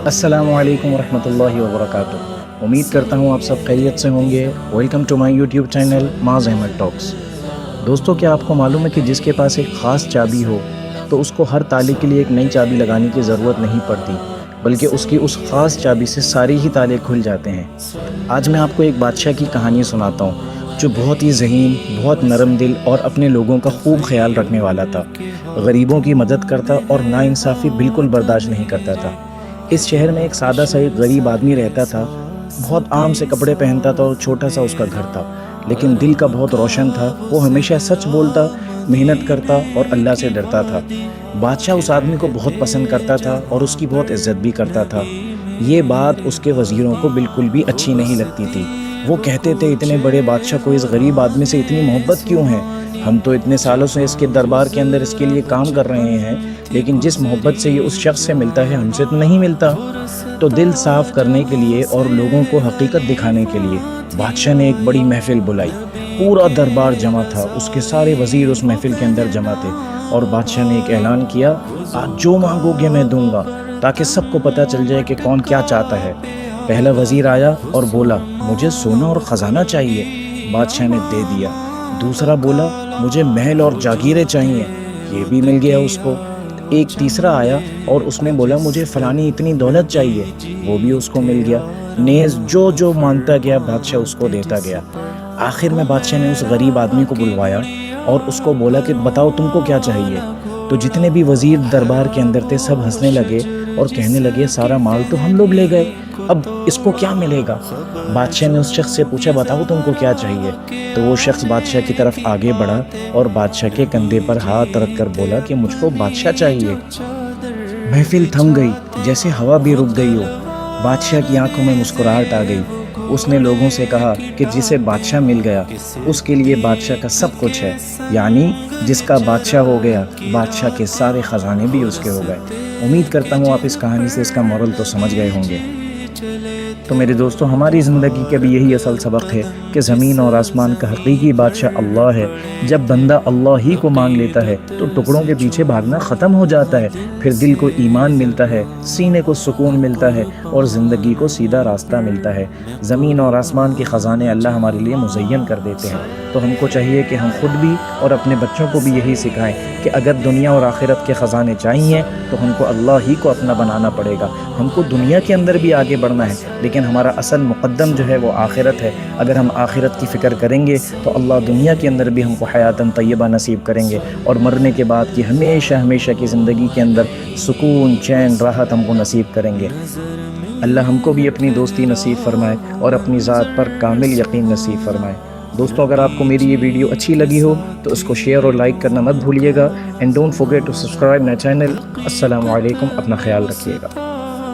السلام علیکم ورحمۃ اللہ وبرکاتہ۔ امید کرتا ہوں آپ سب خیریت سے ہوں گے۔ Welcome to my YouTube channel Muaz Ahmed talks. دوستو، کیا آپ کو معلوم ہے کہ جس کے پاس ایک خاص چابی ہو تو اس کو ہر تالے کے لیے ایک نئی چابی لگانے کی ضرورت نہیں پڑتی، بلکہ اس کی اس خاص چابی سے سارے ہی تالے کھل جاتے ہیں۔ آج میں آپ کو ایک بادشاہ کی کہانی سناتا ہوں جو بہت ہی ذہین، بہت نرم دل اور اپنے لوگوں کا خوب خیال رکھنے والا تھا۔ غریبوں کی مدد کرتا اور ناانصافی بالکل برداشت نہیں کرتا تھا۔ اس شہر میں ایک سادہ سا ایک غریب آدمی رہتا تھا، بہت عام سے کپڑے پہنتا تھا اور چھوٹا سا اس کا گھر تھا، لیکن دل کا بہت روشن تھا۔ وہ ہمیشہ سچ بولتا، محنت کرتا اور اللہ سے ڈرتا تھا۔ بادشاہ اس آدمی کو بہت پسند کرتا تھا اور اس کی بہت عزت بھی کرتا تھا۔ یہ بات اس کے وزیروں کو بالکل بھی اچھی نہیں لگتی تھی۔ وہ کہتے تھے، اتنے بڑے بادشاہ کو اس غریب آدمی سے اتنی محبت کیوں ہے؟ ہم تو اتنے سالوں سے اس کے دربار کے اندر اس کے لیے کام کر رہے ہیں، لیکن جس محبت سے یہ اس شخص سے ملتا ہے ہم سے تو نہیں ملتا۔ تو دل صاف کرنے کے لیے اور لوگوں کو حقیقت دکھانے کے لیے بادشاہ نے ایک بڑی محفل بلائی۔ پورا دربار جمع تھا، اس کے سارے وزیر اس محفل کے اندر جمع تھے، اور بادشاہ نے ایک اعلان کیا، آج جو مانگو گے میں دوں گا، تاکہ سب کو پتہ چل جائے کہ کون کیا چاہتا ہے۔ پہلا وزیر آیا اور بولا، مجھے سونا اور خزانہ چاہیے۔ بادشاہ نے دے دیا۔ دوسرا بولا، مجھے محل اور جاگیریں چاہیے۔ یہ بھی مل گیا اس کو۔ ایک تیسرا آیا اور اس نے بولا، مجھے فلانی اتنی دولت چاہیے۔ وہ بھی اس کو مل گیا۔ نیز جو جو مانگتا گیا بادشاہ اس کو دیتا گیا۔ آخر میں بادشاہ نے اس غریب آدمی کو بلوایا اور اس کو بولا کہ بتاؤ تم کو کیا چاہیے۔ تو جتنے بھی وزیر دربار کے اندر تھے سب ہنسنے لگے اور کہنے لگے، سارا مال تو ہم لوگ لے گئے، اب اس کو کیا ملے گا؟ بادشاہ نے اس شخص سے پوچھا، بتاؤ تم کو کیا چاہیے؟ تو وہ شخص بادشاہ کی طرف آگے بڑھا اور بادشاہ کے کندھے پر ہاتھ رکھ کر بولا کہ مجھ کو بادشاہ چاہیے۔ محفل تھم گئی، جیسے ہوا بھی رک گئی ہو۔ بادشاہ کی آنکھوں میں مسکراہٹ آ گئی۔ اس نے لوگوں سے کہا کہ جسے بادشاہ مل گیا اس کے لیے بادشاہ کا سب کچھ ہے، یعنی جس کا بادشاہ ہو گیا بادشاہ کے سارے خزانے بھی اس کے ہو گئے۔ امید کرتا ہوں آپ اس کہانی سے اس کا مورل تو سمجھ گئے ہوں گے۔ تو میرے دوستو، ہماری زندگی کا بھی یہی اصل سبق ہے کہ زمین اور آسمان کا حقیقی بادشاہ اللہ ہے۔ جب بندہ اللہ ہی کو مانگ لیتا ہے تو ٹکڑوں کے پیچھے بھاگنا ختم ہو جاتا ہے، پھر دل کو ایمان ملتا ہے، سینے کو سکون ملتا ہے اور زندگی کو سیدھا راستہ ملتا ہے۔ زمین اور آسمان کے خزانے اللہ ہمارے لیے مزین کر دیتے ہیں، تو ہم کو چاہیے کہ ہم خود بھی اور اپنے بچوں کو بھی یہی سکھائیں کہ اگر دنیا اور آخرت کے خزانے چاہیے تو ہم کو اللہ ہی کو اپنا بنانا پڑے گا۔ ہم کو دنیا کے اندر بھی آگے بڑھنا ہے، لیکن ہمارا اصل مقدم جو ہے وہ آخرت ہے۔ اگر ہم آخرت کی فکر کریں گے تو اللہ دنیا کے اندر بھی ہم کو حیاتاً طیبہ نصیب کریں گے، اور مرنے کے بعد کی ہمیشہ ہمیشہ کی زندگی کے اندر سکون، چین، راحت ہم کو نصیب کریں گے۔ اللہ ہم کو بھی اپنی دوستی نصیب فرمائے اور اپنی ذات پر کامل یقین نصیب فرمائے۔ دوستو، اگر آپ کو میری یہ ویڈیو اچھی لگی ہو تو اس کو شیئر اور لائک کرنا مت بھولیے گا، and don't forget to subscribe my channel. السلام علیکم، اپنا خیال رکھیے گا۔